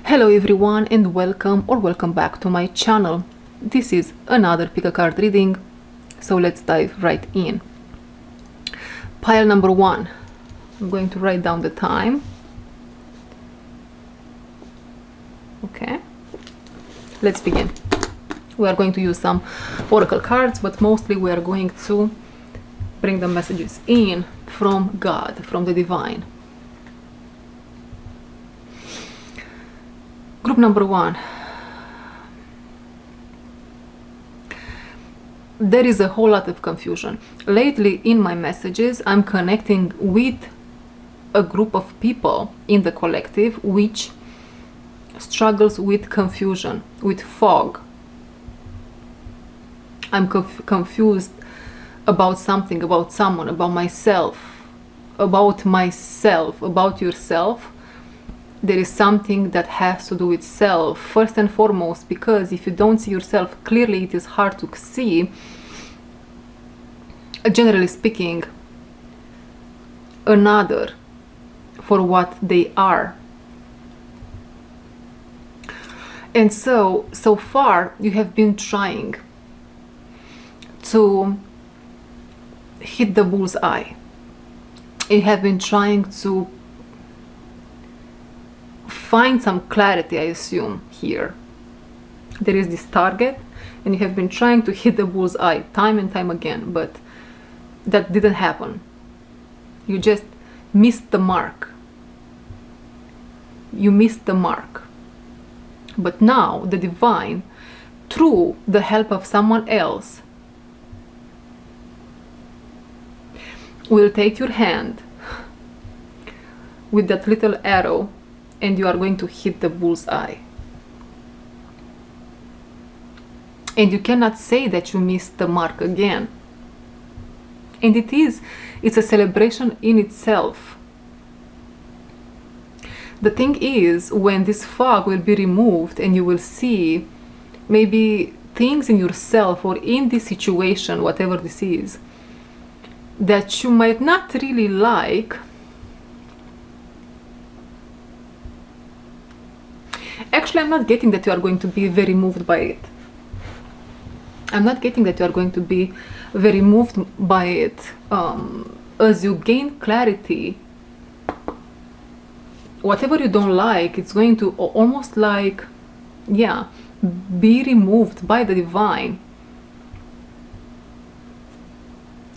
Hello everyone and welcome back to my channel. This is another pick a card reading, so let's dive right in. Pile number 1. I'm going to write down the time. Okay, let's begin. We are going to use some oracle cards, but mostly we are going to bring the messages in from God, from the divine. Group number 1. There is a whole lot of confusion. Lately in my messages, I'm connecting with a group of people in the collective which struggles with confusion, with fog. I'm confused about something, about someone, about myself, about yourself. There is something that has to do with self, first and foremost, because if you don't see yourself clearly, it is hard to see, generally speaking, another for what they are. And so far, you have been trying to hit the bullseye. You have been trying to find some clarity, I assume, here. There is this target, and you have been trying to hit the bullseye time and time again, but that didn't happen. You just missed the mark. You missed the mark. But now, the divine, through the help of someone else, will take your hand with that little arrow, and you are going to hit the bullseye. And you cannot say that you missed the mark again. And it's a celebration in itself. The thing is, when this fog will be removed and you will see maybe things in yourself or in this situation, whatever this is, that you might not really like, actually, I'm not getting that you are going to be very moved by it. I'm not getting that you are going to be very moved by it. As you gain clarity, whatever you don't like, it's going to almost like, be removed by the divine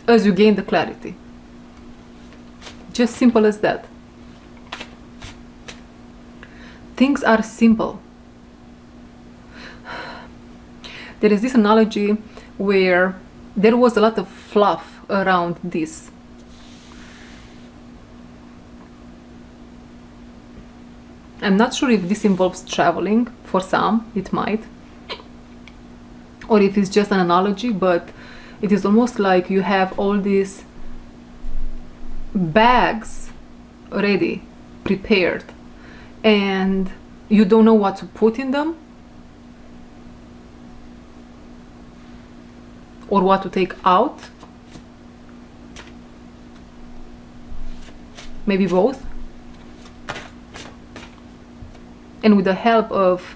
as you gain the clarity. Just simple as that. Things are simple. There is this analogy where there was a lot of fluff around this. I'm not sure if this involves traveling. For some, it might. Or if it's just an analogy, but it is almost like you have all these bags ready, prepared, and you don't know what to put in them or what to take out. Maybe both. And with the help of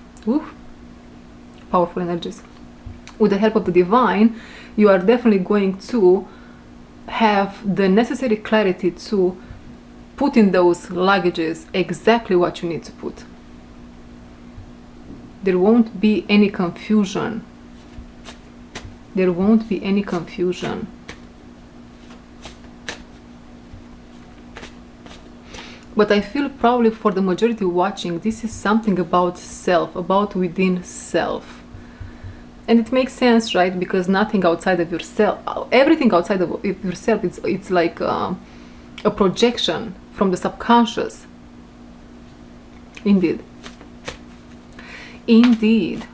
powerful energies, with the help of the divine, you are definitely going to have the necessary clarity to put in those luggages exactly what you need to put. There won't be any confusion. There won't be any confusion. But I feel probably for the majority watching, this is something about self, about within self. And it makes sense, right? Because nothing outside of yourself, everything outside of yourself, it's like a projection from the subconscious. Indeed. Indeed.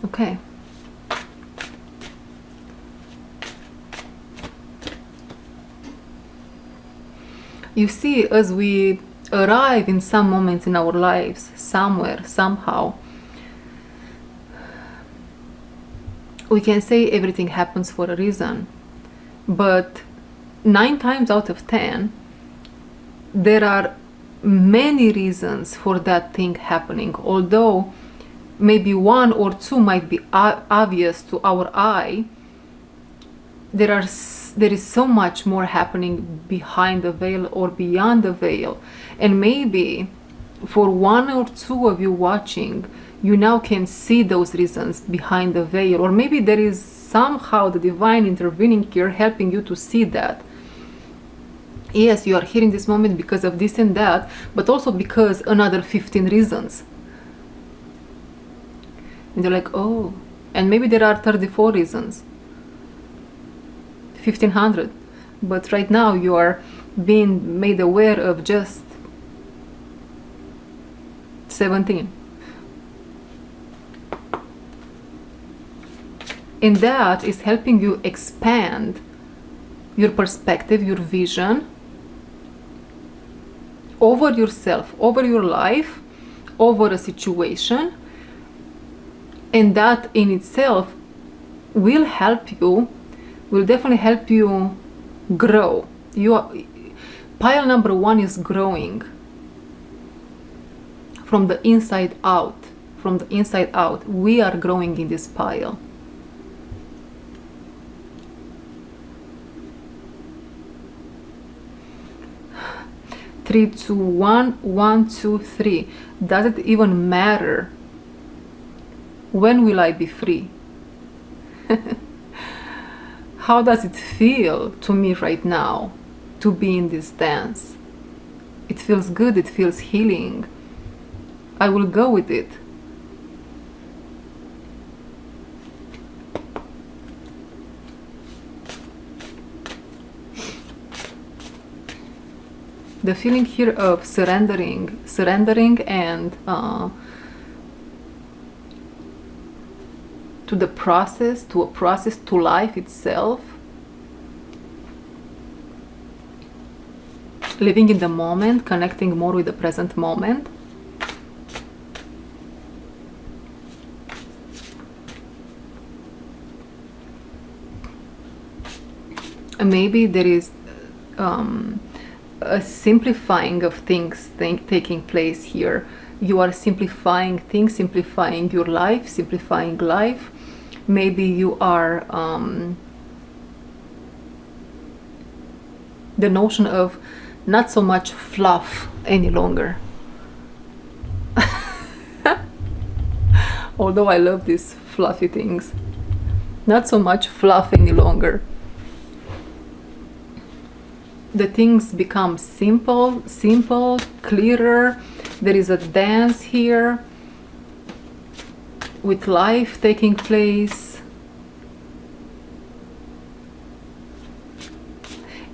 Okay. You see, as we arrive in some moments in our lives, somewhere, somehow, we can say everything happens for a reason, but 9 times out of 10, there are many reasons for that thing happening, although maybe one or two might be obvious to our eye. There is so much more happening behind the veil or beyond the veil, and maybe for one or two of you watching, you now can see those reasons behind the veil, or maybe there is somehow the divine intervening here helping you to see that. Yes, you are here in this moment because of this and that, but also because another 15 reasons. And you're like, oh, and maybe there are 34 reasons, 1500, but right now you are being made aware of just 17. And that is helping you expand your perspective, your vision over yourself, over your life, over a situation. And that in itself will help you, will definitely help you grow. Pile number 1 is growing from the inside out. From the inside out, we are growing in this pile. Three, two, one, 1, 2, 3. Does it even matter? When will I be free? How does it feel to me right now to be in this dance? It feels good, it feels healing. I will go with it. The feeling here of surrendering and to the process, to life itself. Living in the moment, connecting more with the present moment. And maybe there is a simplifying of things taking place here. You are simplifying things, simplifying your life, simplifying life. Maybe you are the notion of not so much fluff any longer. Although I love these fluffy things. Not so much fluff any longer. The things become simple, clearer. There is a dance here with life taking place.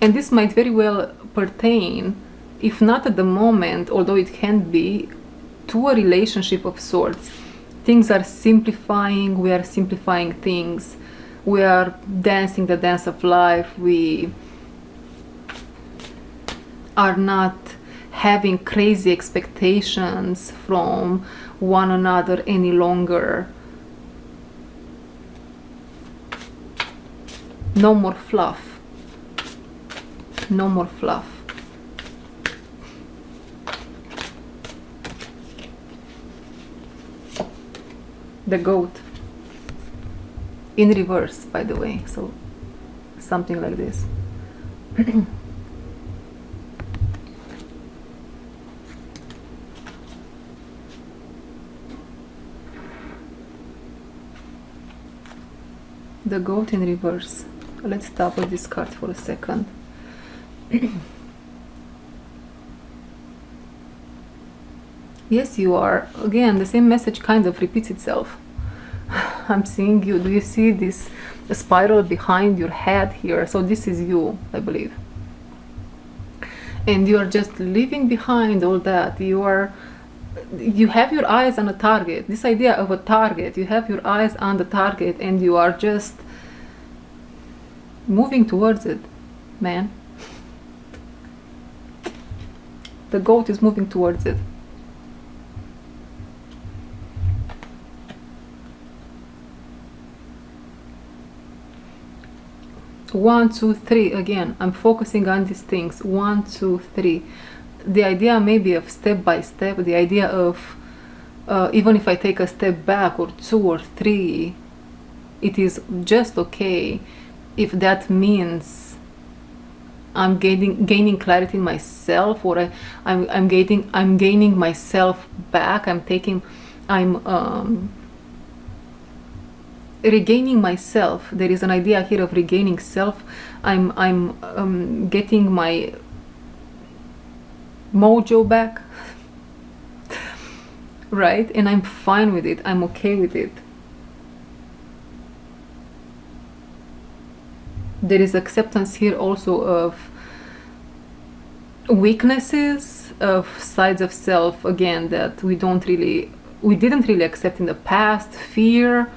And this might very well pertain, if not at the moment, although it can be, to a relationship of sorts. Things are simplifying, we are simplifying things. We are dancing the dance of life. We are not having crazy expectations from one another any longer. No more fluff. No more fluff. The goat. In reverse, by the way. So something like this. The goat in reverse. Let's stop with this card for a second. Yes, you are. Again, the same message kind of repeats itself. I'm seeing you. Do you see this spiral behind your head here? So this is you, I believe. And you are just leaving behind all that. You have your eyes on a target. This idea of a target, you have your eyes on the target and you are just moving towards it, man. The goat is moving towards it. 1, 2, 3. Again, I'm focusing on these things. 1, 2, 3. The idea maybe of step by step, the idea of even if I take a step back or 2 or 3, it is just okay if that means I'm gaining clarity in myself, or I'm gaining myself back. I'm regaining myself. There is an idea here of regaining self. I'm getting my mojo back, right? And I'm fine with it. I'm okay with it. There is acceptance here also of weaknesses, of sides of self, again, that we didn't really accept in the past. Fear,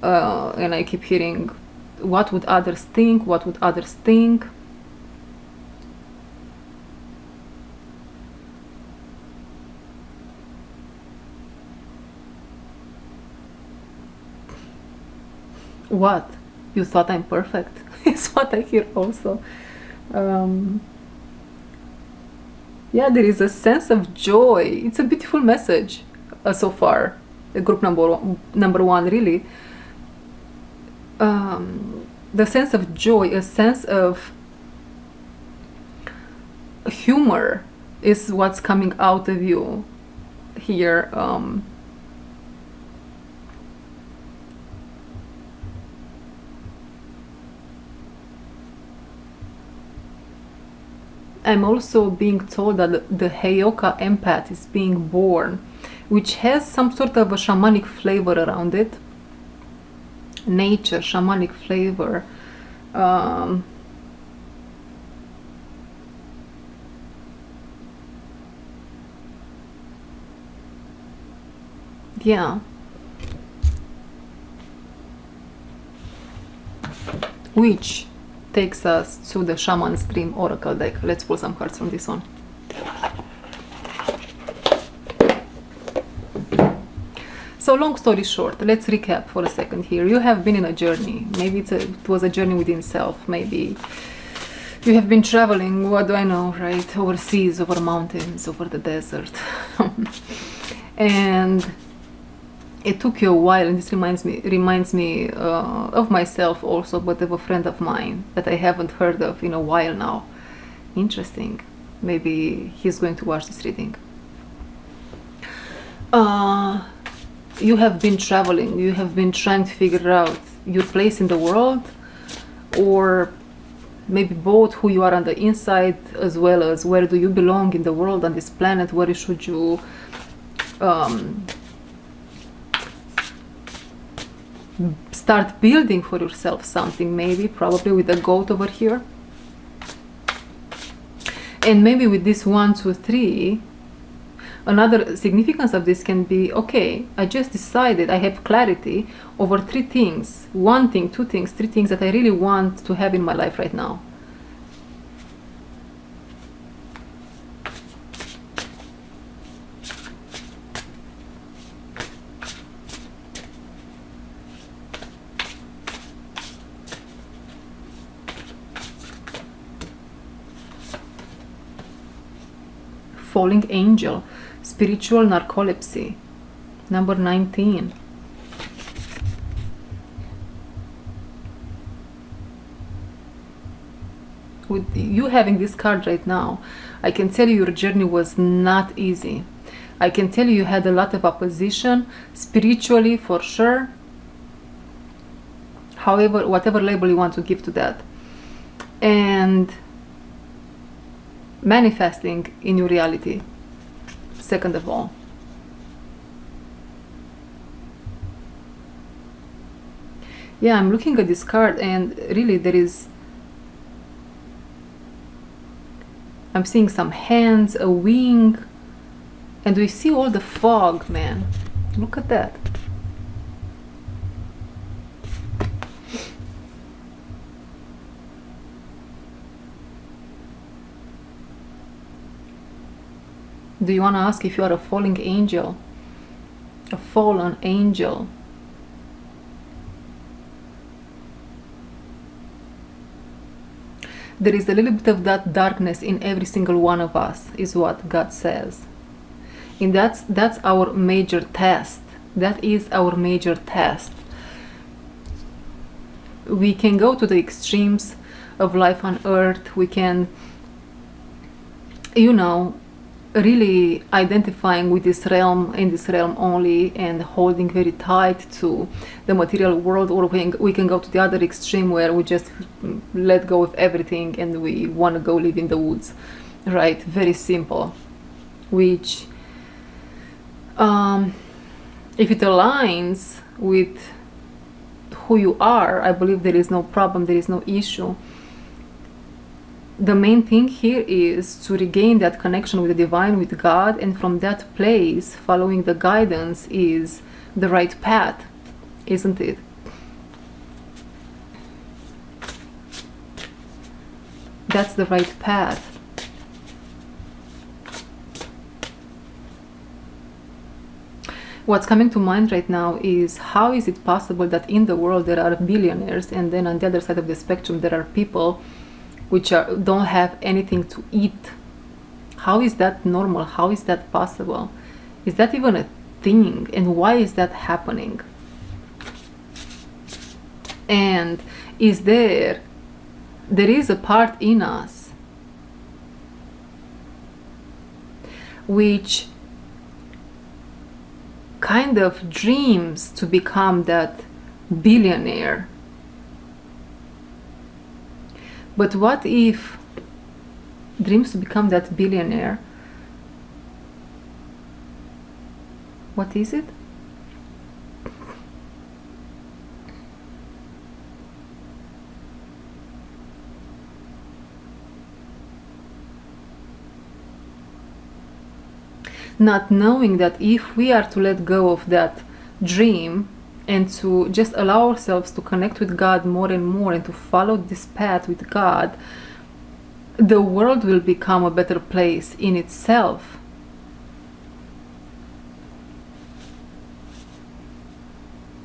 and I keep hearing, what would others think? What would others think? What? You thought I'm perfect? Is what I hear also. Yeah, there is a sense of joy. It's a beautiful message so far. The group number one, really. The sense of joy, a sense of humor is what's coming out of you here. I'm also being told that the Heyoka empath is being born, which has some sort of a shamanic flavor around it. Nature, shamanic flavor. Yeah. Which takes us to the Shaman's Dream Oracle deck. Let's pull some cards from this one. So long story short, let's recap for a second here. You have been in a journey. Maybe it was a journey within self. Maybe you have been traveling, what do I know, right? Over seas, over mountains, over the desert. And it took you a while, and this reminds me of myself also, but of a friend of mine that I haven't heard of in a while now. Interesting. Maybe he's going to watch this reading. You have been traveling, you have been trying to figure out your place in the world, or maybe both, who you are on the inside as well as where do you belong in the world, on this planet, where should you start building for yourself something, maybe, probably with the goat over here. And maybe with this 1, 2, 3, another significance of this can be, okay, I just decided, I have clarity over 3 things, 1 thing, 2 things, 3 things that I really want to have in my life right now. Falling angel, spiritual narcolepsy, number 19. With you having this card right now, I can tell you your journey was not easy. I can tell you had a lot of opposition, spiritually for sure. However, whatever label you want to give to that. And manifesting in your reality, second of all. Yeah, I'm looking at this card, and really I'm seeing some hands, a wing, and we see all the fog, man. Look at that. Do you want to ask if you are a falling angel? A fallen angel? There is a little bit of that darkness in every single one of us, is what God says. And that's our major test. That is our major test. We can go to the extremes of life on earth. We can, really identifying with this realm, in this realm only, and holding very tight to the material world, or we can go to the other extreme where we just let go of everything and we want to go live in the woods, right? Very simple. Which, if it aligns with who you are, I believe there is no problem, there is no issue. The main thing here is to regain that connection with the divine, with God, and from that place, following the guidance is the right path, isn't it? That's the right path. What's coming to mind right now is, how is it possible that in the world there are billionaires, and then on the other side of the spectrum there are people which don't have anything to eat? How is that normal? How is that possible? Is that even a thing? And why is that happening? And is there is a part in us which kind of dreams to become that billionaire. But what if dreams to become that billionaire? What is it? Not knowing that if we are to let go of that dream and to just allow ourselves to connect with God more and more and to follow this path with God, the world will become a better place in itself.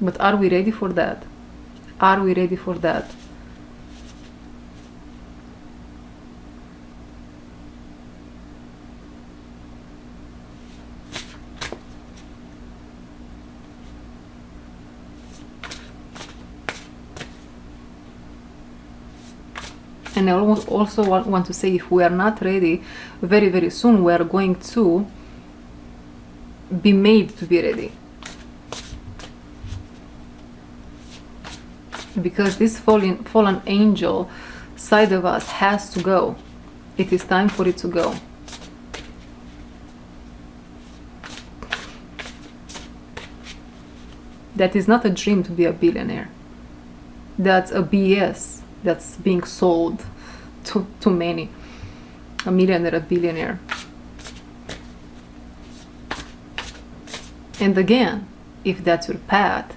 But are we ready for that? Are we ready for that? And I also want to say, if we are not ready, very, very soon we are going to be made to be ready. Because this fallen angel side of us has to go. It is time for it to go. That is not a dream to be a billionaire. That's a BS that's being sold to many. A millionaire, a billionaire. And again, if that's your path,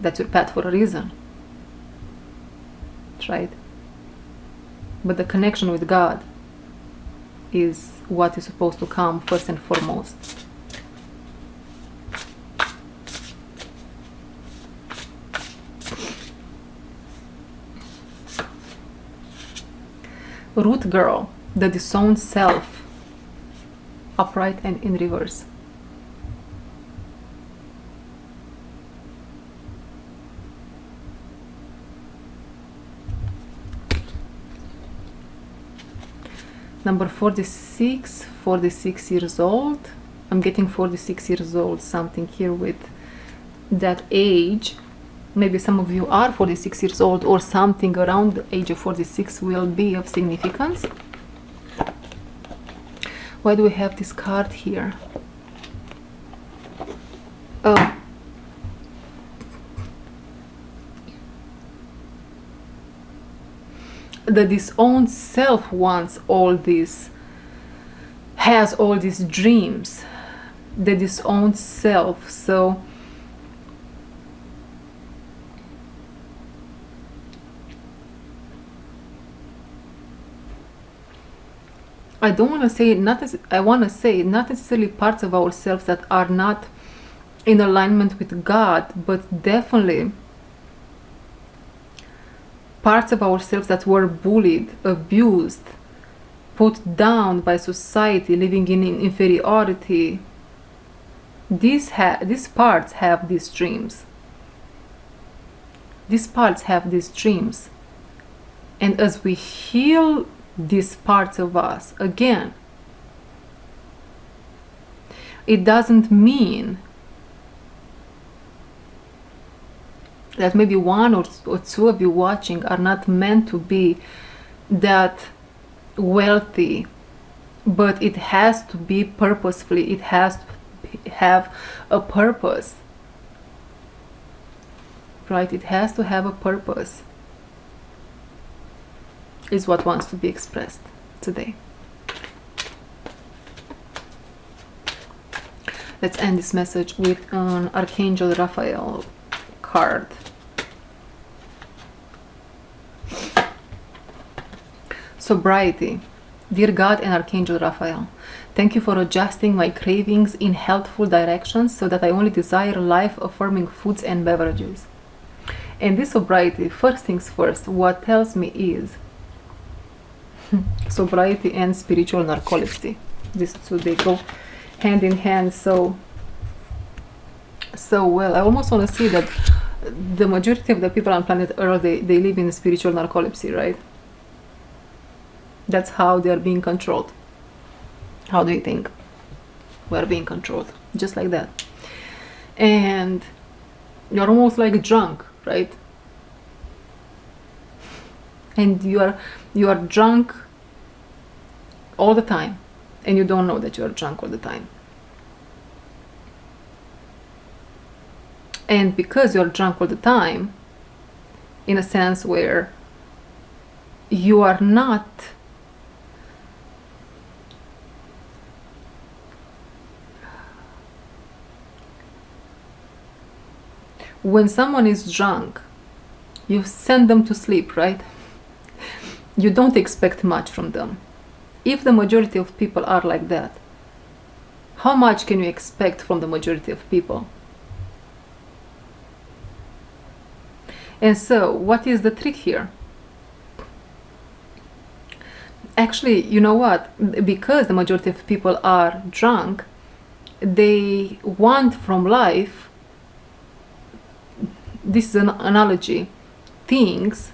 that's your path for a reason. That's right. But the connection with God is what is supposed to come first and foremost. Root girl, the disowned self, upright and in reverse. Number 46, 46 years old. I'm getting 46 years old, something here with that age. Maybe some of you are 46 years old, or something around the age of 46 will be of significance. Why do we have this card here? Oh. The disowned self wants all this, has all these dreams. The disowned self. So I don't want to say I want to say not necessarily parts of ourselves that are not in alignment with God, but definitely parts of ourselves that were bullied, abused, put down by society, living in inferiority. These parts have these dreams. These parts have these dreams. And as we heal these parts of us, again, it doesn't mean that maybe one or two of you watching are not meant to be that wealthy, but it has to be purposefully. It has to have a purpose, right? It has to have a purpose, is what wants to be expressed today. Let's end this message with an Archangel Raphael card. Sobriety. Dear God and Archangel Raphael, thank you for adjusting my cravings in healthful directions so that I only desire life-affirming foods and beverages. And this sobriety, first things first, what tells me is sobriety and spiritual narcolepsy. These two, they go hand in hand so well. I almost want to see that the majority of the people on planet Earth, they live in spiritual narcolepsy, right? That's how they are being controlled. How do you think we are being controlled? Just like that. And you're almost like drunk, right? And you are drunk all the time, and you don't know that you are drunk all the time. And because you're drunk all the time, in a sense where you are not when someone is drunk, you send them to sleep, right? You don't expect much from them. If the majority of people are like that, how much can you expect from the majority of people? And so, what is the trick here? Actually, you know what? Because the majority of people are drunk, they want from life, this is an analogy, things,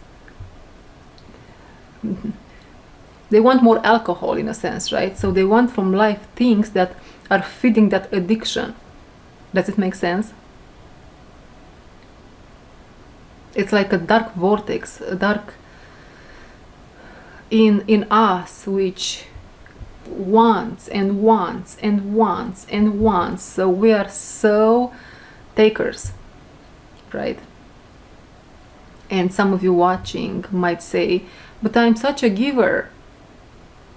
they want more alcohol in a sense, right? So they want from life things that are feeding that addiction. Does it make sense? It's like a dark vortex, a dark in us, which wants and wants and wants and wants. So we are so takers, right? And some of you watching might say, but I'm such a giver.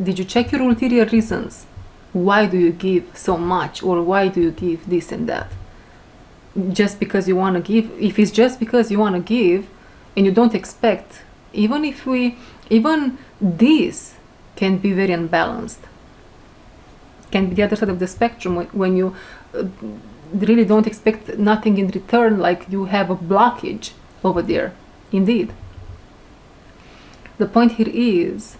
Did you check your ulterior reasons? Why do you give so much, or why do you give this and that? Just because you want to give. If it's just because you want to give and you don't expect, even this can be very unbalanced, can be the other side of the spectrum, when you really don't expect nothing in return, like you have a blockage over there. Indeed, the point here is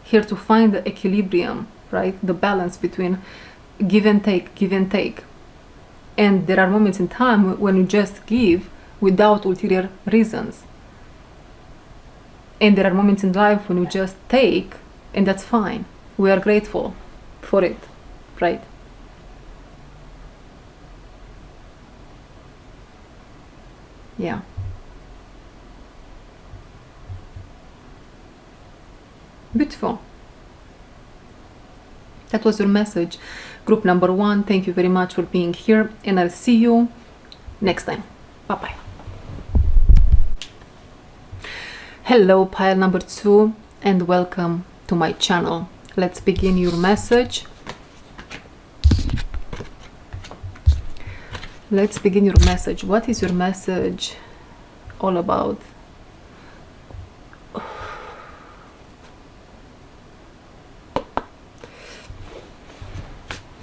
here to find the equilibrium, right? The balance between give and take, give and take. And there are moments in time when you just give without ulterior reasons. And there are moments in life when you just take, and that's fine. We are grateful for it, right? Yeah. Beautiful. That was your message. Group number 1, thank you very much for being here, and I'll see you next time. Bye-bye. Hello, pile number 2, and welcome to my channel. Let's begin your message. Let's begin your message. What is your message all about?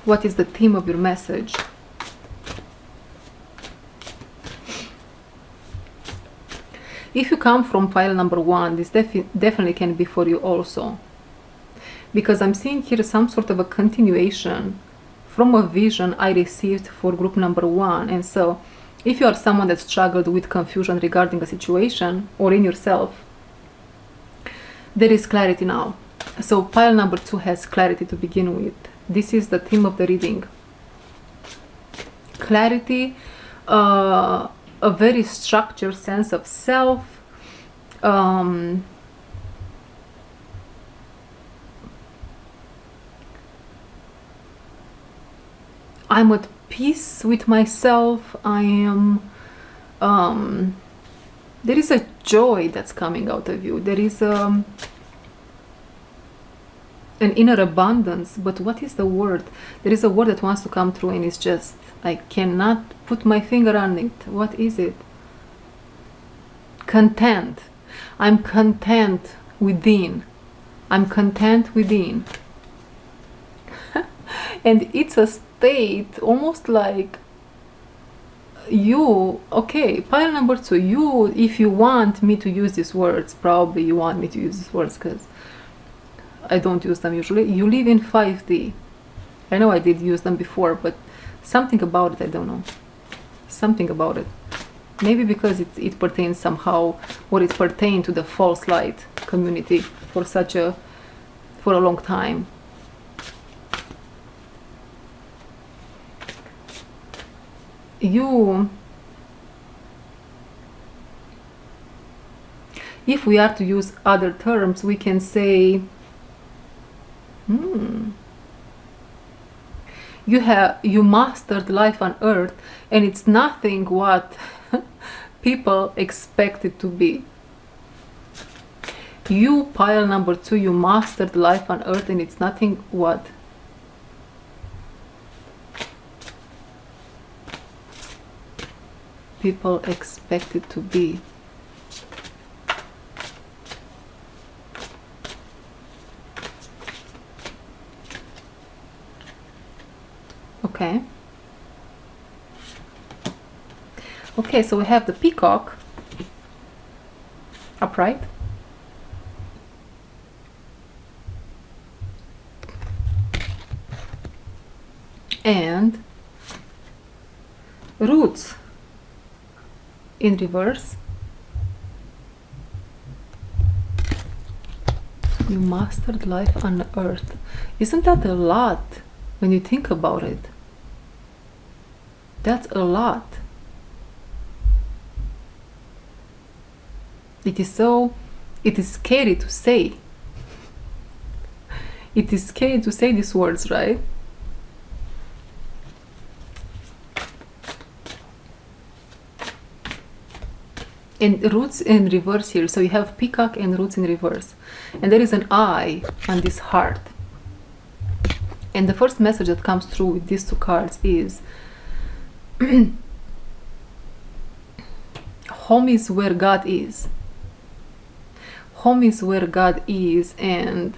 What is the theme of your message? If you come from pile number 1, this definitely can be for you also, because I'm seeing here some sort of a continuation from a vision I received for group number 1. And so if you are someone that struggled with confusion regarding a situation or in yourself, there is clarity now. So pile number 2 has clarity to begin with. This is the theme of the reading. Clarity, a very structured sense of self, I'm at peace with myself. I am, there is a joy that's coming out of you. There is an inner abundance. But what is the word? There is a word that wants to come through, and it's just, I cannot put my finger on it. What is it? Content. I'm content within. I'm content within. And it's a state almost like you, okay, pile number 2, you, if you want me to use these words, probably you want me to use these words because I don't use them usually. You live in 5D. I know I did use them before, but something about it, I don't know. Something about it. Maybe because it pertains somehow, or it pertained to the false light community for a long time. You, if we are to use other terms, we can say, you mastered life on earth, and it's nothing what people expect it to be. You, pile number 2, you mastered life on earth, and it's nothing what people expect it to be. Okay. Okay, so we have the peacock upright. And roots in reverse. You mastered life on earth. Isn't that a lot when you think about it? That's a lot. It is scary to say. It is scary to say these words, right? And roots in reverse here. So you have peacock and roots in reverse. And there is an eye on this heart. And the first message that comes through with these 2 cards is home is where God is. Home is where God is, and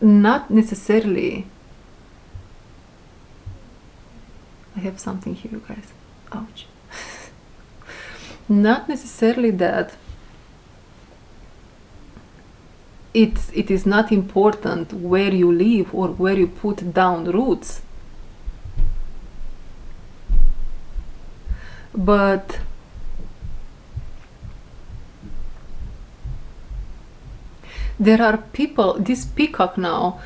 not necessarily. I have something here, you guys. Ouch. Not necessarily that it is not important where you live or where you put down roots, but there are people. This peacock now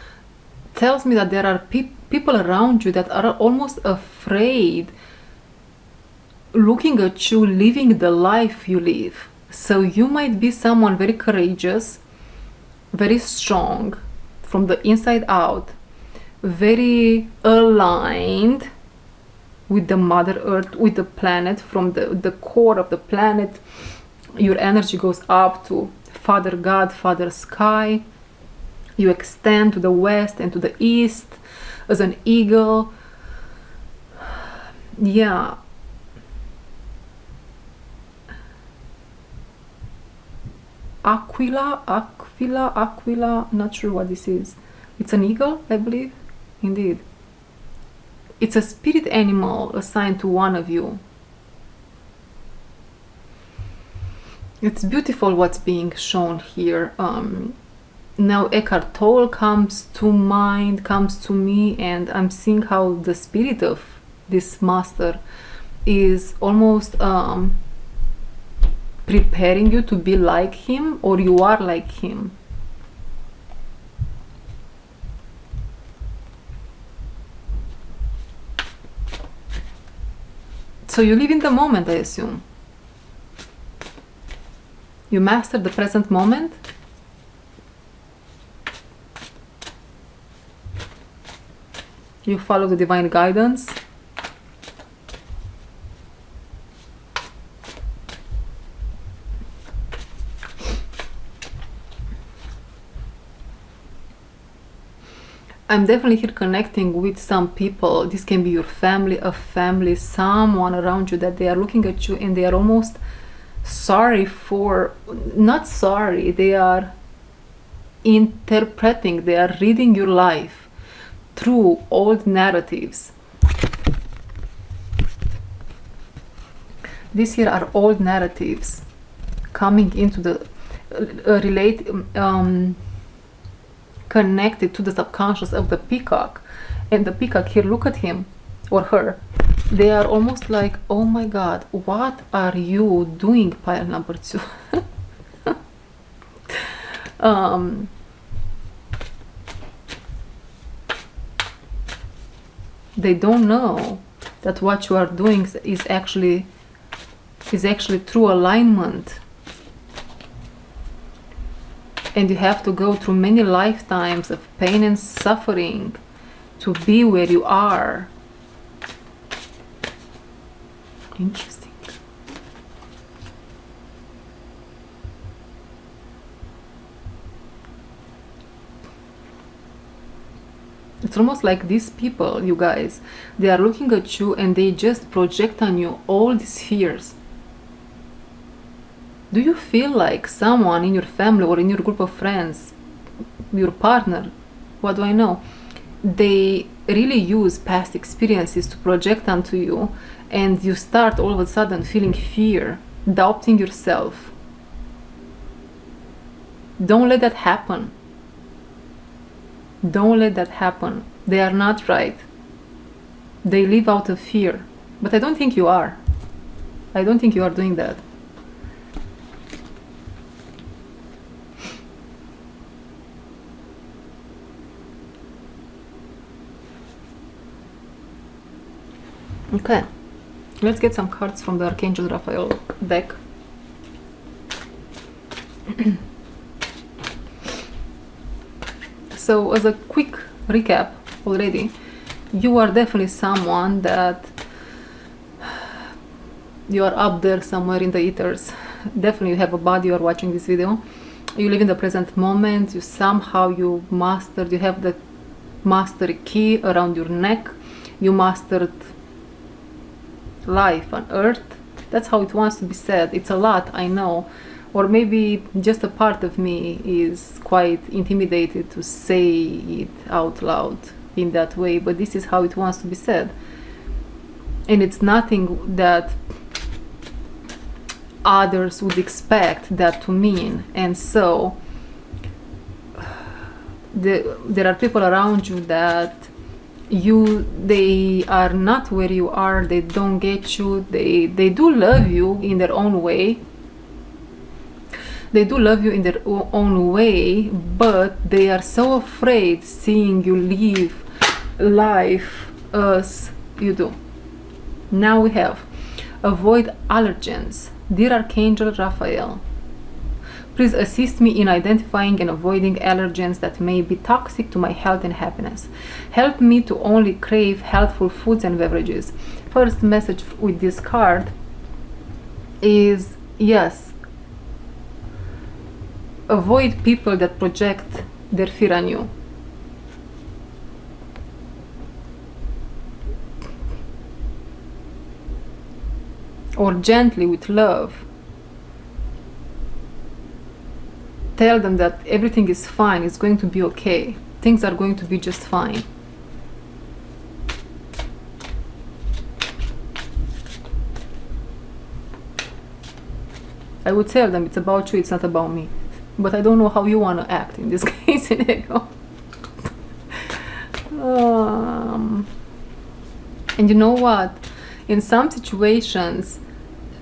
tells me that there are people around you that are almost afraid looking at you living the life you live. So you might be someone very courageous, very strong from the inside out, very aligned with the Mother Earth, with the planet. From the core of the planet, your energy goes up to Father God, Father Sky. You extend to the west and to the east as an eagle. Yeah. Aquila, not sure what this is. It's an eagle, I believe. Indeed. It's a spirit animal assigned to one of you. It's beautiful what's being shown here. Now Eckhart Tolle comes to mind, comes to me, and I'm seeing how the spirit of this master is almost preparing you to be like him, or you are like him. So you live in the moment, I assume. You master the present moment. You follow the divine guidance. I'm definitely here connecting with some people. This can be your family, a family, someone around you that they are looking at you and they are almost sorry for, not sorry, they are interpreting, they are reading your life through old narratives. These here are old narratives coming into the connected to the subconscious of the peacock. And the peacock here, look at him or her. They are almost like, oh my God, what are you doing, pile number 2? They don't know that what you are doing is actually true alignment. And you have to go through many lifetimes of pain and suffering to be where you are. Interesting. It's almost like these people, you guys, they are looking at you and they just project on you all these fears. Do you feel like someone in your family or in your group of friends, your partner, what do I know, they really use past experiences to project onto you, and you start all of a sudden feeling fear, doubting yourself? Don't let that happen. Don't let that happen. They are not right. They live out of fear. But I don't think you are. I don't think you are doing that. Okay, let's get some cards from the Archangel Raphael deck. So as a quick recap already, you are definitely someone that you are up there somewhere in the ethers. Definitely you have a body, you are watching this video. You live in the present moment, you mastered, you have the mastery key around your neck, you mastered life on earth. That's how it wants to be said. It's a lot, I know, or maybe just a part of me is quite intimidated to say it out loud in that way, but this is how it wants to be said, and it's nothing that others would expect that to mean. And so there are people around you that they are not where you are, they don't get you, they do love you in their own way, but they are so afraid seeing you live life as you do. Now we have avoid allergens. Dear Archangel Raphael, please assist me in identifying and avoiding allergens that may be toxic to my health and happiness. Help me to only crave healthful foods and beverages. First message with this card is, yes, avoid people that project their fear on you. Or gently, with love, tell them that everything is fine, it's going to be okay, things are going to be just fine. I would tell them it's about you, it's not about me. But I don't know how you want to act in this case scenario. And you know what? In some situations,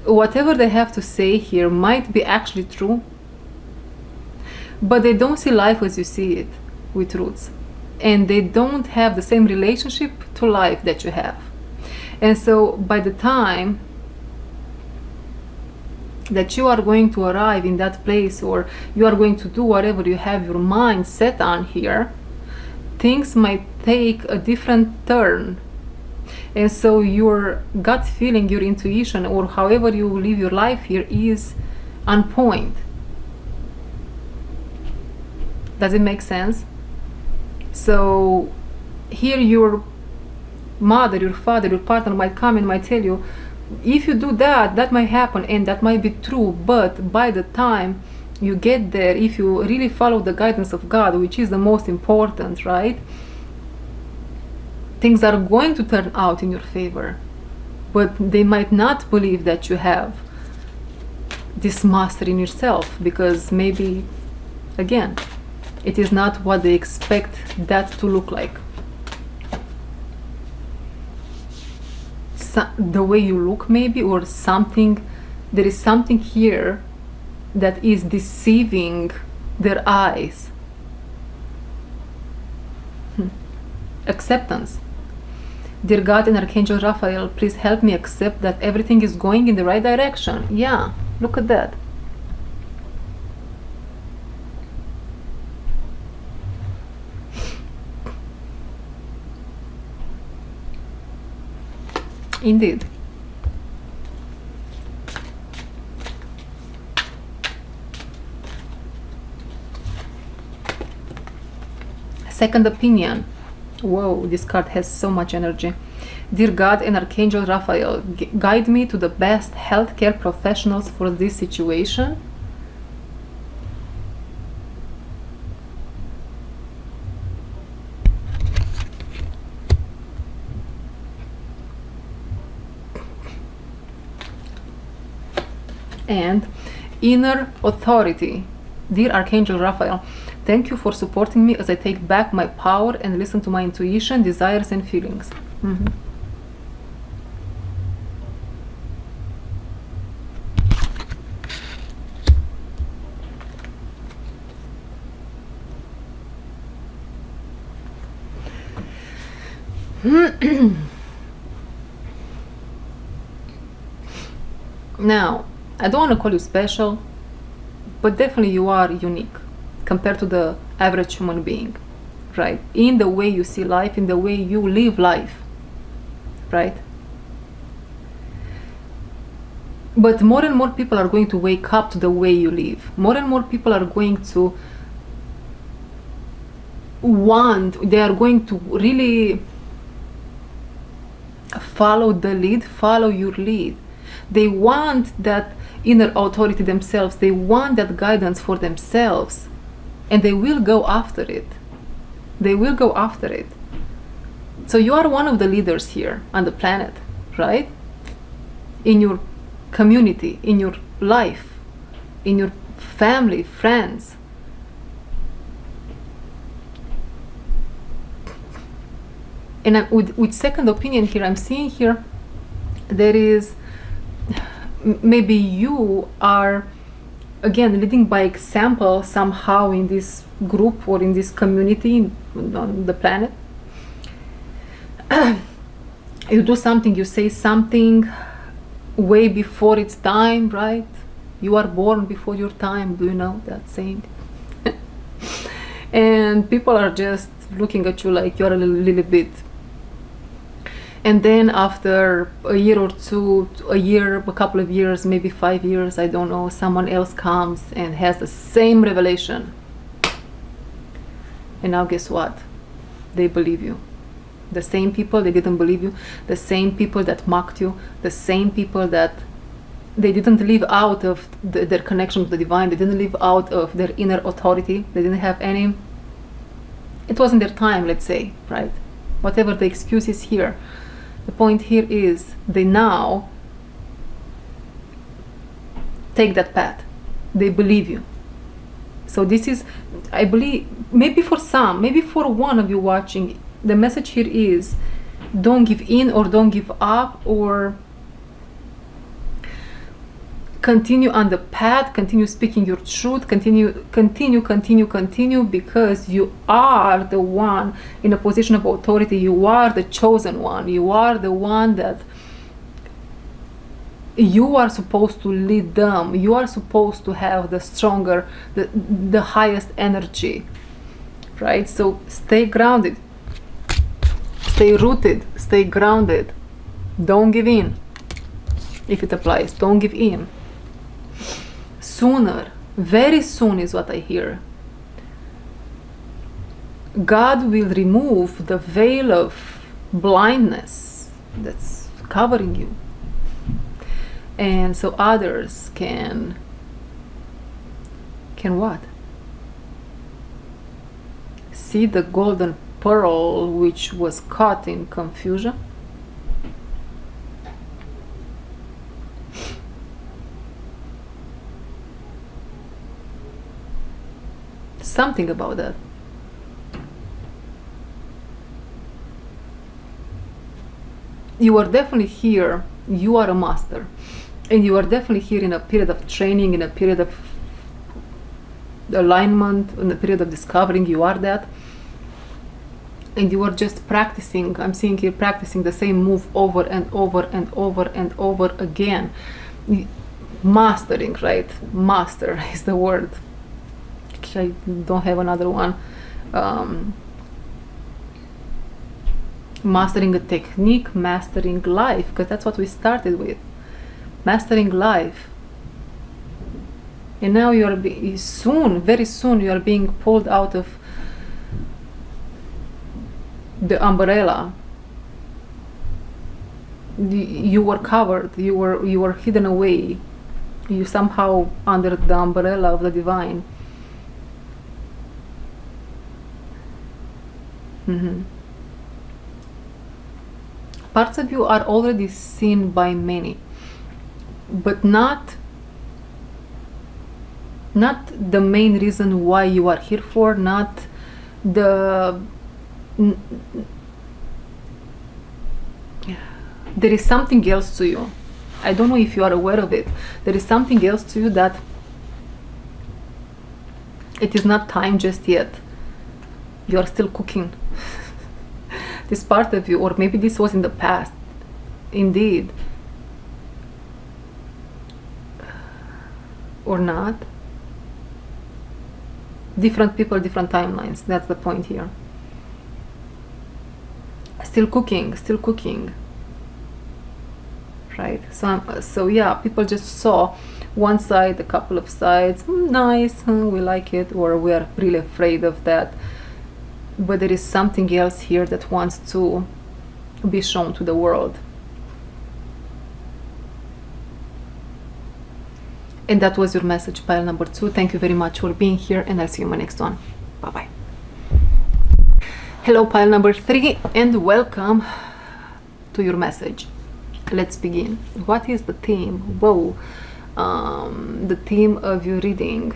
whatever they have to say here might be actually true, but they don't see life as you see it with roots. And they don't have the same relationship to life that you have. And so by the time that you are going to arrive in that place, or you are going to do whatever you have your mind set on here, things might take a different turn. And so your gut feeling, your intuition, or however you live your life here is on point. Does it make sense? So here your mother, your father, your partner might come and might tell you, if you do that, that might happen, and that might be true, but by the time you get there, if you really follow the guidance of God, which is the most important, right? Things are going to turn out in your favor, but they might not believe that you have this master in yourself, because maybe, again, it is not what they expect that to look like. The way you look, maybe, or something, there is something here that is deceiving their eyes. Acceptance. Dear God and Archangel Raphael, please help me accept that everything is going in the right direction. Yeah, look at that. Indeed. Second opinion. Whoa, this card has so much energy. Dear God and Archangel Raphael, guide me to the best healthcare professionals for this situation. And inner authority. Dear Archangel Raphael, thank you for supporting me as I take back my power and listen to my intuition, desires, and feelings. Now, I don't want to call you special, but definitely you are unique compared to the average human being, right? In the way you see life, in the way you live life, right? But more and more people are going to wake up to the way you live. More and more people are going to they are going to really follow the lead, follow your lead. They want that inner authority themselves. They want that guidance for themselves. And they will go after it. They will go after it. So you are one of the leaders here on the planet, right? In your community, in your life, in your family, friends. And with second opinion here, I'm seeing here, there is, maybe you are, again, leading by example somehow in this group or in this community on the planet. You do something, you say something way before its time, right? You are born before your time. Do you know that saying? And people are just looking at you like you're a little bit. And then after a year or two, a couple of years, maybe 5 years, I don't know, someone else comes and has the same revelation. And now guess what? They believe you. The same people, they didn't believe you. The same people that mocked you. The same people that they didn't live out of their connection with the divine. They didn't live out of their inner authority. They didn't have any, it wasn't their time, let's say, right? Whatever the excuse is here. The point here is they now take that path. They believe you. So this is, I believe, maybe for some, maybe for one of you watching, the message here is don't give in or don't give up, or continue on the path, continue speaking your truth, continue, because you are the one in a position of authority. You are the chosen one. You are the one that you are supposed to lead them. You are supposed to have the stronger, the highest energy, right? So stay grounded, stay rooted, stay grounded. Don't give in. If it applies, don't give in. Sooner, very soon is what I hear, God will remove the veil of blindness that's covering you, and so others can what? See the golden pearl which was caught in confusion. Something about that. You are definitely here. You are a master, and you are definitely here in a period of training, in a period of alignment, in a period of discovering. You are that, and you are just practicing. I'm seeing here practicing the same move over and over and over and over again. Mastering, right? Master is the word. I don't have another one. Mastering a technique, mastering life, because that's what we started with. Mastering life. And now you are soon, very soon, you are being pulled out of the umbrella. You were covered. You were hidden away. You somehow under the umbrella of the divine. Parts of you are already seen by many, but not the main reason why you are here for, not the there is something else to you. I don't know if you are aware of it. There is something else to you that it is not time just yet. You are still cooking. This part of you, or maybe this was in the past, indeed, or not. Different people, different timelines. That's the point here. Still cooking, right? So yeah, people just saw one side, a couple of sides. Nice, we like it, or we are really afraid of that. But there is something else here that wants to be shown to the world. And that was your message, pile number 2. Thank you very much for being here, and I'll see you in my next one. Bye-bye. Hello, pile number 3, and welcome to your message. Let's begin. What is the theme? Whoa. The theme of your reading.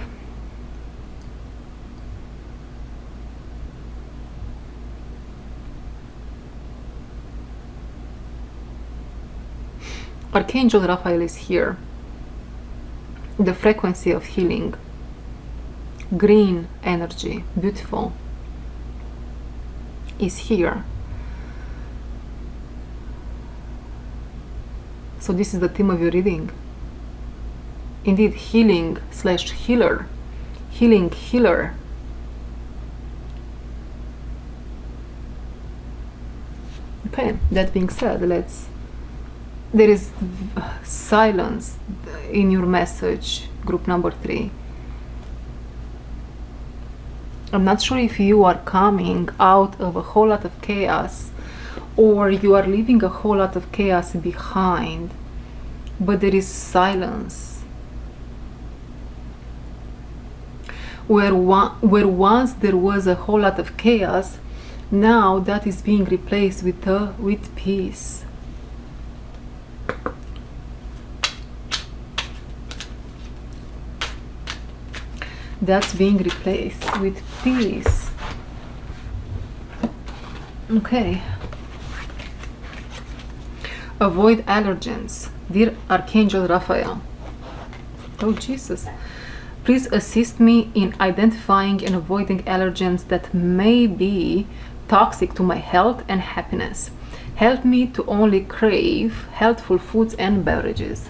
Archangel Raphael is here. The frequency of healing. Green energy, beautiful, is here. So this is the theme of your reading. Indeed, healing / healer. Healing, healer. Okay, that being said, there is silence in your message, group number 3. I'm not sure if you are coming out of a whole lot of chaos, or you are leaving a whole lot of chaos behind, but there is silence. Where once there was a whole lot of chaos, now that is being replaced with peace. That's being replaced with peace. Okay. Avoid allergens. Dear Archangel Raphael. Oh Jesus. Please assist me in identifying and avoiding allergens that may be toxic to my health and happiness. Help me to only crave healthful foods and beverages.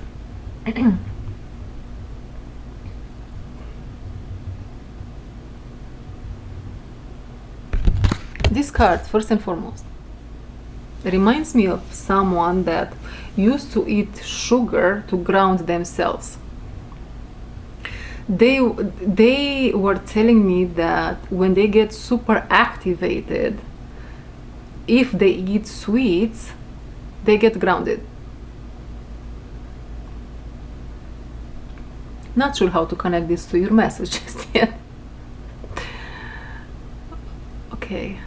This card, first and foremost, reminds me of someone that used to eat sugar to ground themselves. They were telling me that when they get super activated, if they eat sweets, they get grounded. Not sure how to connect this to your message just yet. Okay.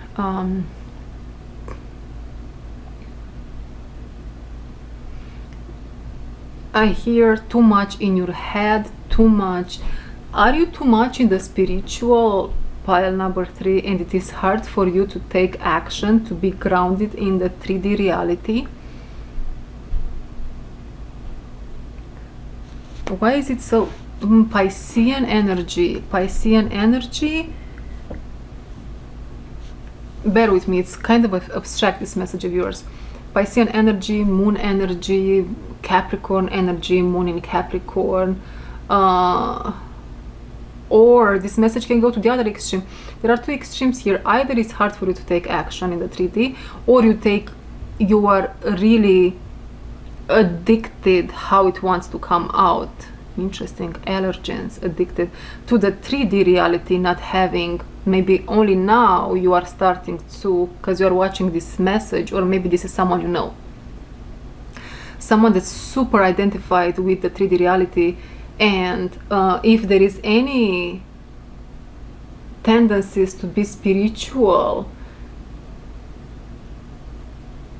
I hear too much in your head, too much. Are you too much in the spiritual pile number 3 and it is hard for you to take action, to be grounded in the 3D reality? Why is it so Piscean energy? Piscean energy, bear with me, it's kind of abstract, this message of yours. Piscean energy, moon energy, Capricorn energy, moon in Capricorn, or this message can go to the other extreme. There are two extremes here. Either it's hard for you to take action in the 3D, or you are really addicted how it wants to come out. Interesting. Allergens, addicted to the 3D reality, not having, maybe only now you are starting to, because you are watching this message, or maybe this is someone you know, someone that's super identified with the 3D reality. And if there is any tendencies to be spiritual,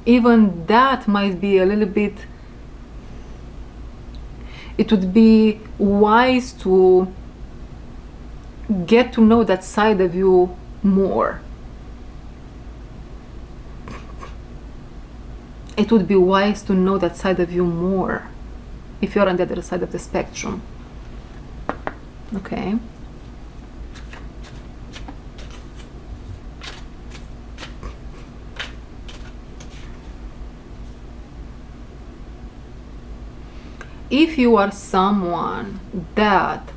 even that might be a little bit, it would be wise to get to know that side of you more. It would be wise to know that side of you more if you're on the other side of the spectrum. Okay. If you are someone that,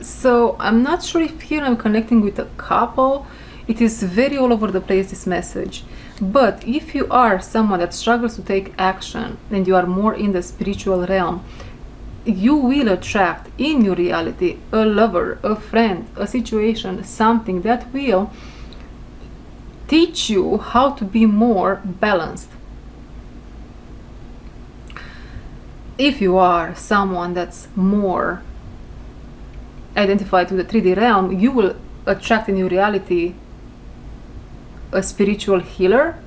so I'm not sure if here I'm connecting with a couple. It is very all over the place, this message. But if you are someone that struggles to take action and you are more in the spiritual realm, you will attract in your reality a lover, a friend, a situation, something that will teach you how to be more balanced. If you are someone that's more identified to the 3D realm, you will attract in your reality a spiritual healer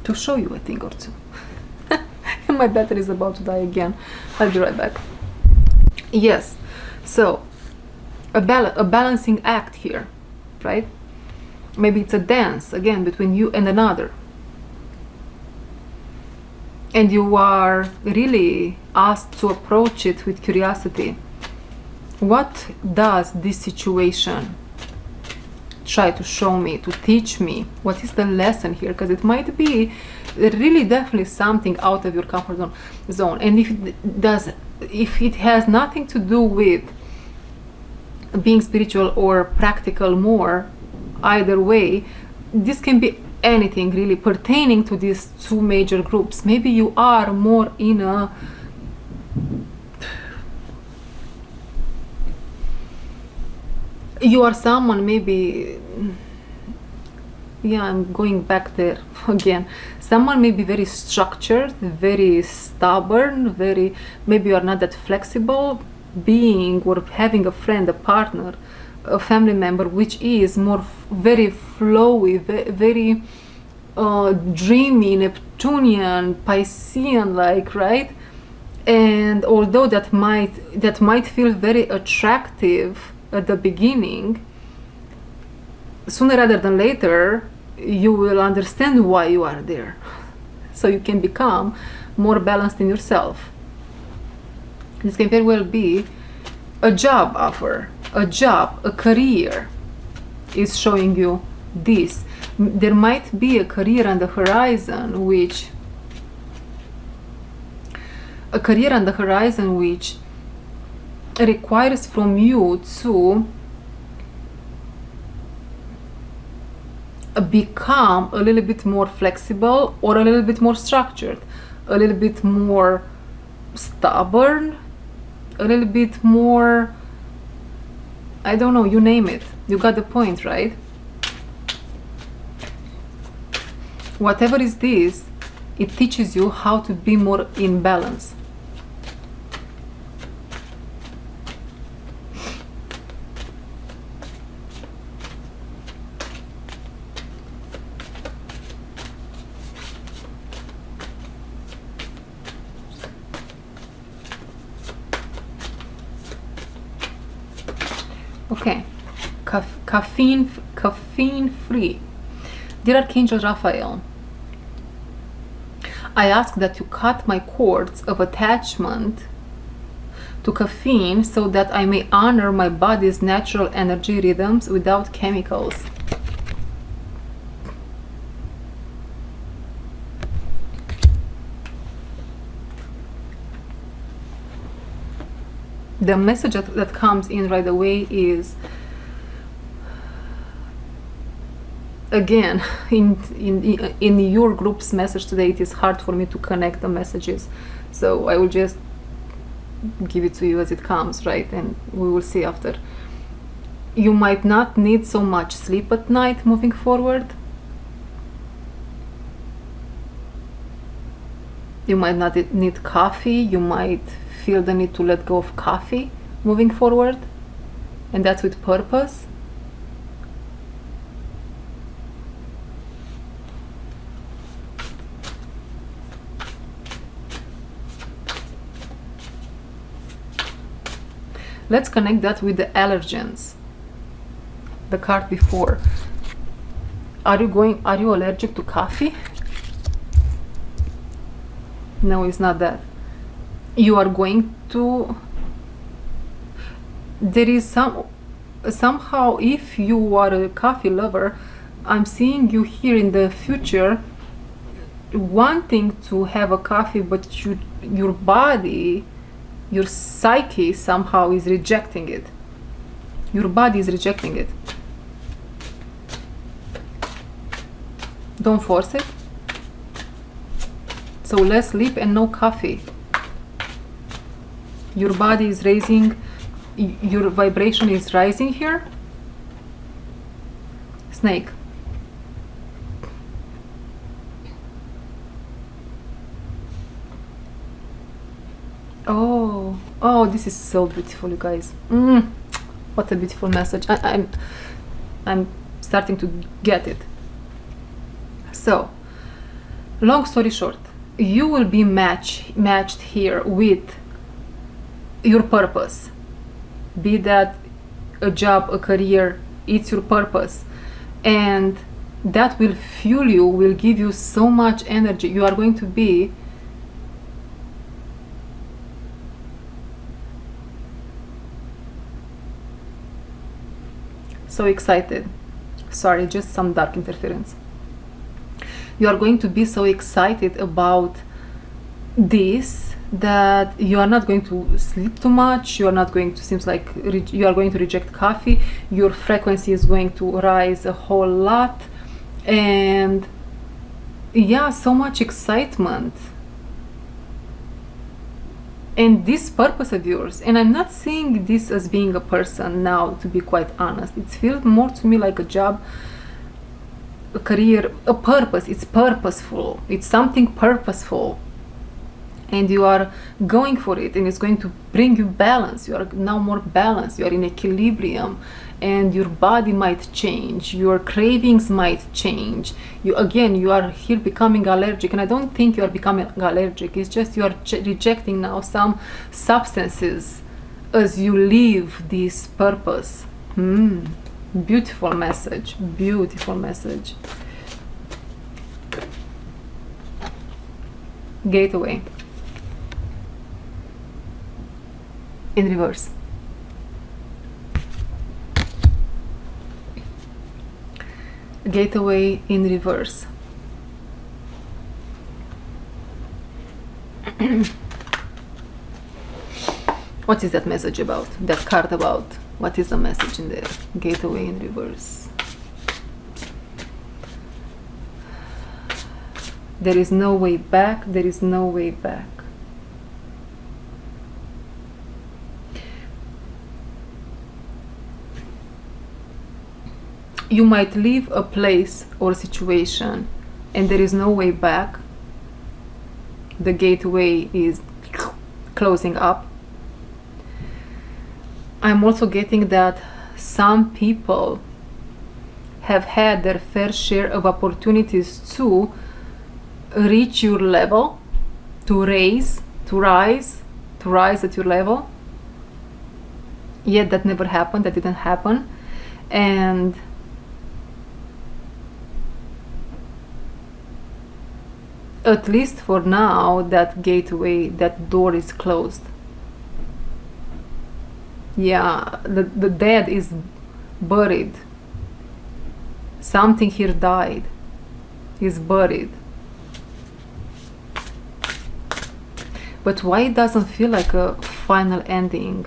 to show you a thing or two. And my battery is about to die again. I'll be right back. Yes, so a balancing act here, right? Maybe it's a dance again between you and another, and you are really asked to approach it with curiosity. What does this situation try to show me, to teach me? What is the lesson here? Because it might be really definitely something out of your comfort zone. And if it has nothing to do with being spiritual or practical more, either way, this can be anything really pertaining to these two major groups. Maybe you are more in a you are someone, maybe, yeah, I'm going back there again. Someone may be very structured, very stubborn, maybe you are not that flexible, being or having a friend, a partner, a family member, which is more very flowy, very dreamy, Neptunian, Piscean like, right? And although that might feel very attractive at the beginning, sooner rather than later you will understand why you are there, so you can become more balanced in yourself. This can very well be a job offer, a job, a career is showing you this. There might be a career on the horizon which requires from you to become a little bit more flexible, or a little bit more structured, a little bit more stubborn, a little bit more, I don't know, you name it. You got the point, right? Whatever is this, it teaches you how to be more in balance. Okay, caffeine free. Dear Archangel Raphael, I ask that you cut my cords of attachment to caffeine so that I may honor my body's natural energy rhythms without chemicals. The message that comes in right away is, again, in your group's message today, it is hard for me to connect the messages, so I will just give it to you as it comes, right? And we will see after. You might not need so much sleep at night moving forward. You might not need coffee. You might feel the need to let go of coffee moving forward, and that's with purpose. Let's connect that with the allergens, the card before. Are you allergic to coffee? No, it's not that. You are going to, there is somehow, if you are a coffee lover, I'm seeing you here in the future wanting to have a coffee, but your body, your psyche somehow is rejecting it. Your body is rejecting it. Don't force it. So less sleep and no coffee. Your body is raising, your vibration is rising here. Snake. Oh, this is so beautiful, you guys. What a beautiful message. I'm starting to get it. So, long story short, you will be matched here with your purpose. Be that a job, a career, it's your purpose. And that will fuel you, will give you so much energy. You are going to be so excited. Sorry, just some dark interference. You are going to be so excited about this that you are not going to sleep too much. You are not going to, seems like you are going to reject coffee. Your frequency is going to rise a whole lot. And yeah, so much excitement. And this purpose of yours, and I'm not seeing this as being a person now, to be quite honest. It feels more to me like a job, a career, a purpose. It's purposeful. It's something purposeful. and you are going for it, and it's going to bring you balance. You are now more balanced, you are in equilibrium, and your body might change, your cravings might change. You are here becoming allergic, and I don't think you are becoming allergic, it's just you are rejecting now some substances as you live this purpose. Beautiful message, beautiful message. Gateway in reverse. Gateway in reverse. What is that message about? That card about? What is the message in there? Gateway in reverse. There is no way back. There is no way back. You might leave a place or situation and there is no way back. The gateway is closing up. I'm also getting that some people have had their fair share of opportunities to reach your level, to rise at your level, yet that never happened, that didn't happen. And at least for now, that gateway, that door is closed. Yeah, the dead is buried. Something here died, is buried. But why it doesn't feel like a final ending?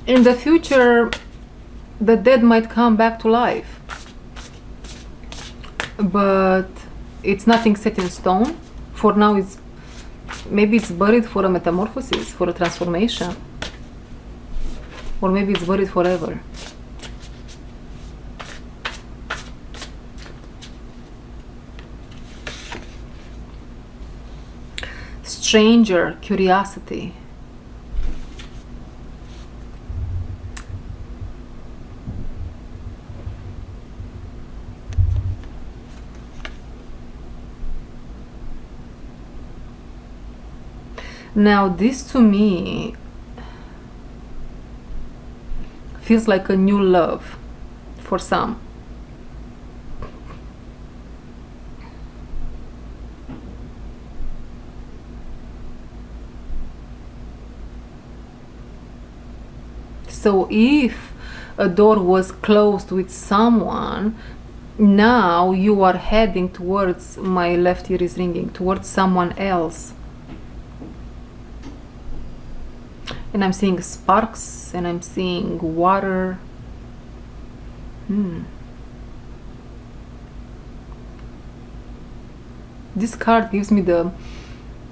In the future, the dead might come back to life, but it's nothing set in stone. For now, maybe it's buried for a metamorphosis, for a transformation, or maybe it's buried forever. Stranger curiosity. Now this to me feels like a new love for some. So if a door was closed with someone, now you are heading towards, my left ear is ringing, towards someone else. And I'm seeing sparks, and I'm seeing water. This card gives me the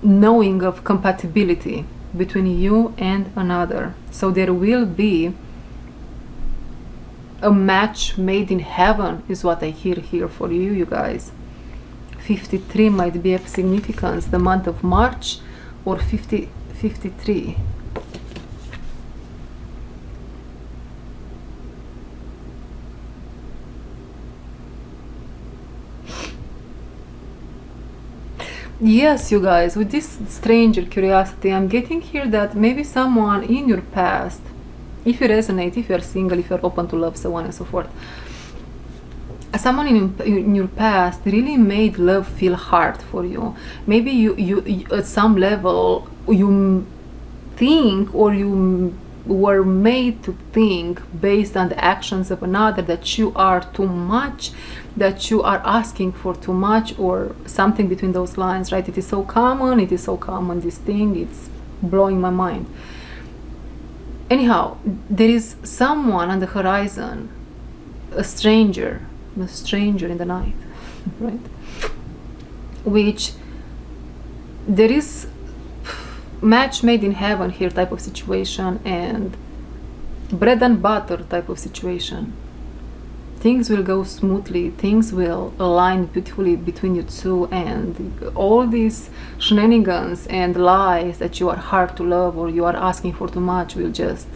knowing of compatibility between you and another. So there will be a match made in heaven, is what I hear here for you, you guys. 53 might be of significance, the month of March, or 53. Yes, you guys, with this stranger curiosity, I'm getting here that maybe someone in your past, if you resonate, if you're single, if you're open to love, so on and so forth, someone in your past really made love feel hard for you. Maybe you at some level, you think, or you were made to think based on the actions of another, that you are too much, that you are asking for too much, or something between those lines, right? It is so common, this thing, it's blowing my mind. Anyhow, there is someone on the horizon, a stranger in the night, right? Which there is match made in heaven here type of situation, and bread and butter type of situation. things will go smoothly, things will align beautifully between you two, and all these shenanigans and lies that you are hard to love or you are asking for too much will just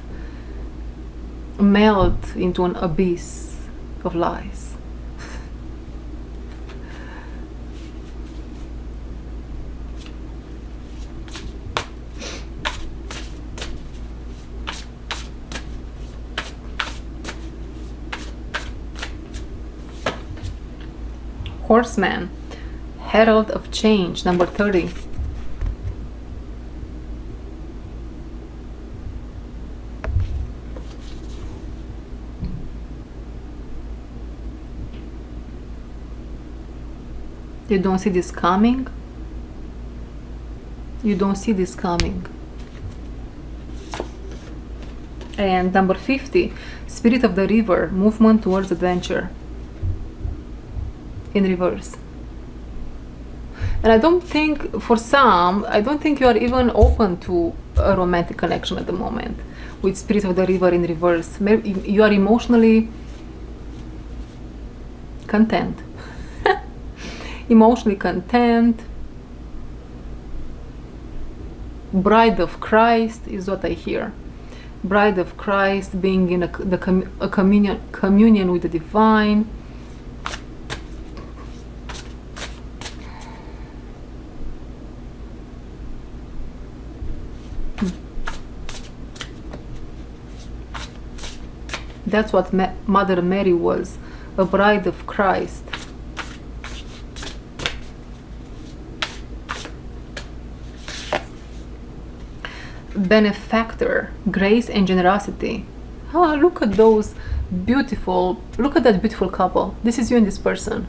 melt into an abyss of lies. Horseman, herald of change, number 30. You don't see this coming? You don't see this coming. And number 50, spirit of the river, movement towards adventure, in reverse. And I don't think, for some, I don't think you are even open to a romantic connection at the moment with spirit of the river in reverse. Maybe you are emotionally content. Emotionally content. Bride of Christ is what I hear. Bride of Christ, being in a communion with the divine. That's what Mother Mary was, a bride of Christ. Benefactor, grace and generosity. Ah, look at those beautiful, look at that beautiful couple. This is you and this person.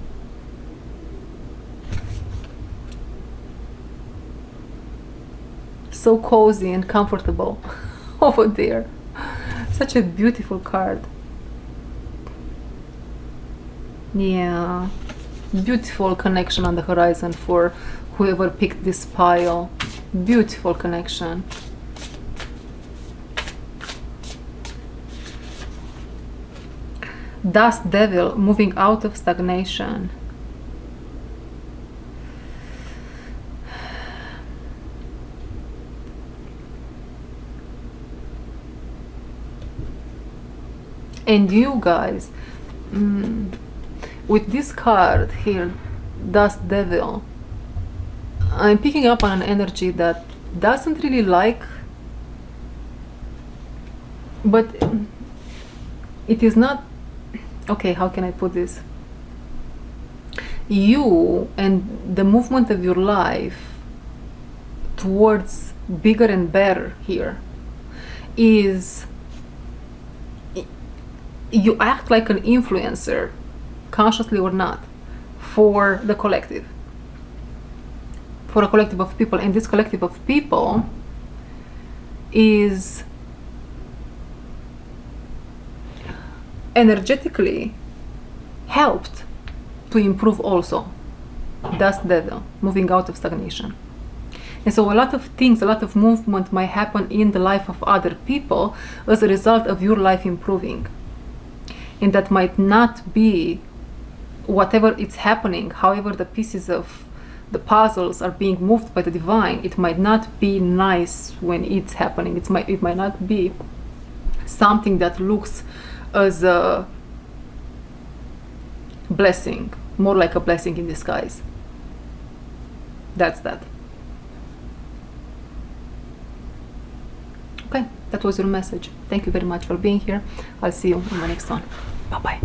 So cozy and comfortable over there. Such a beautiful card. Yeah, beautiful connection on the horizon for whoever picked this pile. Beautiful connection. Dust Devil, moving out of stagnation. And you guys, with this card here, Dust Devil, I'm picking up on an energy that doesn't really like, but it is not, okay, how can I put this? You and the movement of your life towards bigger and better here is, you act like an influencer, consciously or not, for the collective, for a collective of people. And this collective of people is energetically helped to improve also. Dust Devil, moving out of stagnation. And so a lot of things, a lot of movement might happen in the life of other people as a result of your life improving. And that might not be, whatever is happening, however the pieces of the puzzles are being moved by the divine, it might not be nice when it's happening. It might not be something that looks as a blessing, more like a blessing in disguise. That's that. Okay, that was your message. Thank you very much for being here. I'll see you in the next one. Bye bye.